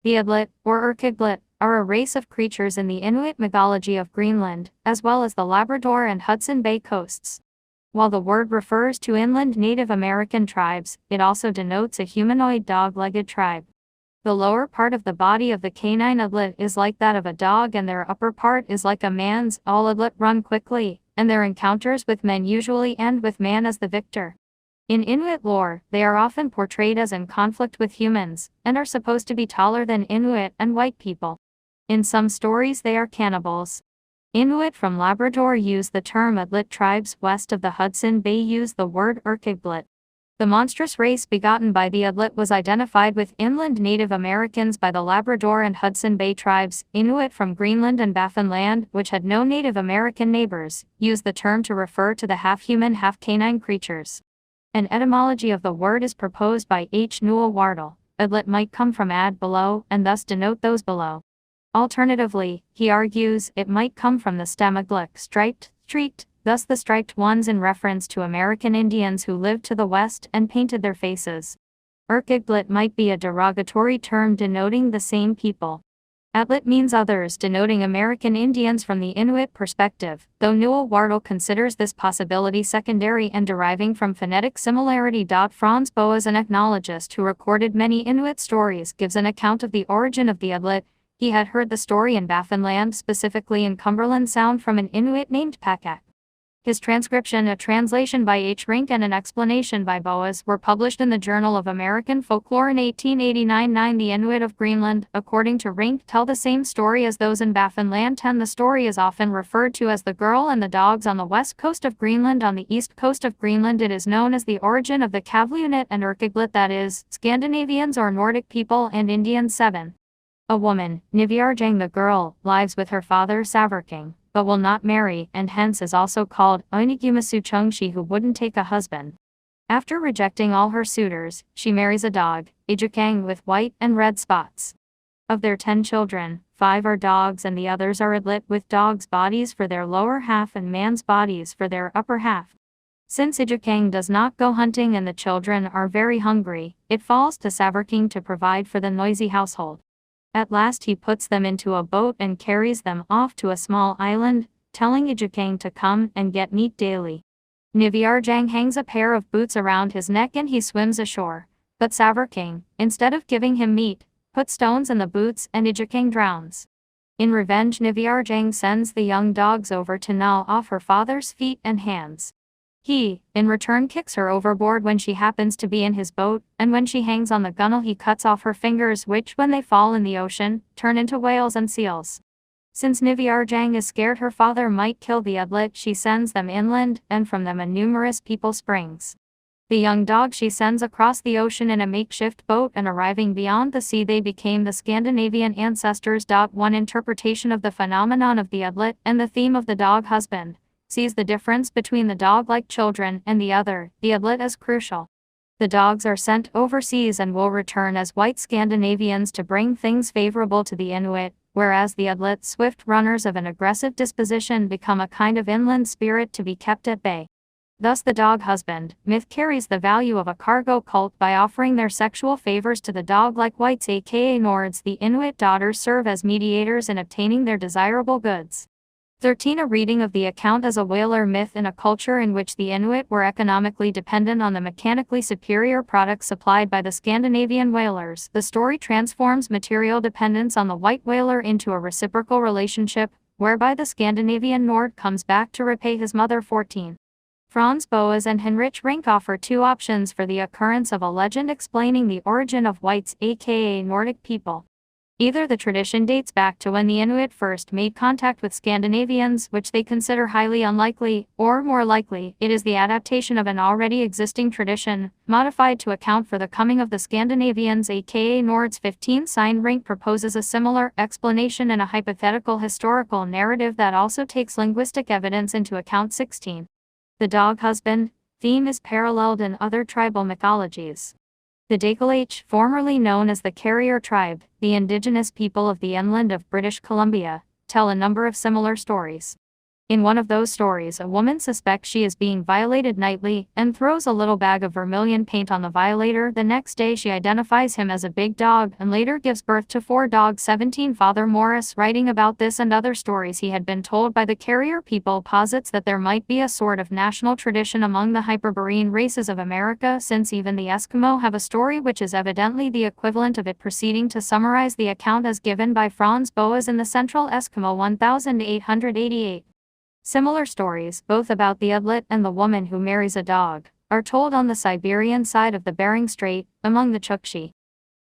The Adlet, or Erkiglet, are a race of creatures in the Inuit mythology of Greenland, as well as the Labrador and Hudson Bay coasts. While the word refers to inland Native American tribes, it also denotes a humanoid dog-legged tribe. The lower part of the body of the canine Adlet is like that of a dog and their upper part is like a man's. All Adlet run quickly, and their encounters with men usually end with man as the victor. In Inuit lore, they are often portrayed as in conflict with humans, and are supposed to be taller than Inuit and white people. In some stories they are cannibals. Inuit from Labrador use the term Adlet. Tribes west of the Hudson Bay use the word Erkiglet. The monstrous race begotten by the Adlet was identified with inland Native Americans by the Labrador and Hudson Bay tribes. Inuit from Greenland and Baffinland, which had no Native American neighbors, used the term to refer to the half-human half-canine creatures. An etymology of the word is proposed by H. Newell Wardle. Adlet might come from ad below, and thus denote those below. Alternatively, he argues, it might come from the stem adlet, striped, streaked, thus the striped ones in reference to American Indians who lived to the west and painted their faces. Erkiglet might be a derogatory term denoting the same people. Adlet means others, denoting American Indians from the Inuit perspective, though Newell Wardle considers this possibility secondary and deriving from phonetic similarity. Franz Boas, an ethnologist who recorded many Inuit stories, gives an account of the origin of the Adlet. He had heard the story in Baffinland, specifically in Cumberland Sound, from an Inuit named Pakak. His transcription, a translation by H. Rink and an explanation by Boas, were published in the Journal of American Folklore in 1889. The Inuit of Greenland, according to Rink, tell the same story as those in Baffinland. 10. The story is often referred to as the girl and the dogs on the west coast of Greenland. On the east coast of Greenland it is known as the origin of the Kavliunit and Erkiglet, that is, Scandinavians or Nordic people and Indians. 7. A woman, Niviarjang the girl, lives with her father Savarking, but will not marry, and hence is also called Oinigumasuchung, she who wouldn't take a husband. After rejecting all her suitors, she marries a dog, Ijukang, with white and red spots. Of their 10 children, 5 are dogs and the others are Adlet, with dogs' bodies for their lower half and man's bodies for their upper half. Since Ijukang does not go hunting and the children are very hungry, it falls to Savarking to provide for the noisy household. At last he puts them into a boat and carries them off to a small island, telling Ijukang to come and get meat daily. Niviarjang hangs a pair of boots around his neck and he swims ashore. But Savarking, instead of giving him meat, puts stones in the boots and Ijukang drowns. In revenge, Niviarjang sends the young dogs over to gnaw off her father's feet and hands. He, in return, kicks her overboard when she happens to be in his boat, and when she hangs on the gunwale he cuts off her fingers, which, when they fall in the ocean, turn into whales and seals. Since Niviarjang is scared her father might kill the Adlet, she sends them inland, and from them a numerous people springs. The young dog she sends across the ocean in a makeshift boat, and arriving beyond the sea they became the Scandinavian ancestors. One interpretation of the phenomenon of the Adlet and the theme of the dog husband sees the difference between the dog-like children and the other, the Adlet, as crucial. The dogs are sent overseas and will return as white Scandinavians to bring things favorable to the Inuit, whereas the Adlet, swift runners of an aggressive disposition, become a kind of inland spirit to be kept at bay. Thus the dog husband myth carries the value of a cargo cult by offering their sexual favors to the dog-like whites, aka Nords. The Inuit daughters serve as mediators in obtaining their desirable goods. 13. A reading of the account as a whaler myth. In a culture in which the Inuit were economically dependent on the mechanically superior products supplied by the Scandinavian whalers, the story transforms material dependence on the white whaler into a reciprocal relationship, whereby the Scandinavian Nord comes back to repay his mother. 14. Franz Boas and Heinrich Rink offer 2 options for the occurrence of a legend explaining the origin of whites, aka Nordic people. Either the tradition dates back to when the Inuit first made contact with Scandinavians, which they consider highly unlikely, or more likely, it is the adaptation of an already existing tradition, modified to account for the coming of the Scandinavians, aka Nords. 15. Rink proposes a similar explanation in a hypothetical historical narrative that also takes linguistic evidence into account. 16. The dog husband theme is paralleled in other tribal mythologies. The declaires, formerly known as the Carrier tribe, the indigenous people of the inland of British Columbia, tell a number of similar stories. In one of those stories, a woman suspects she is being violated nightly and throws a little bag of vermilion paint on the violator. The next day she identifies him as a big dog and later gives birth to 4 dogs. 17 Father Morris, writing about this and other stories he had been told by the carrier people, posits that there might be a sort of national tradition among the Hyperborean races of America, since even the Eskimo have a story which is evidently the equivalent of it. Proceeding to summarize the account as given by Franz Boas in the Central Eskimo 1888. Similar stories, both about the Adlet and the woman who marries a dog, are told on the Siberian side of the Bering Strait, among the Chukchi.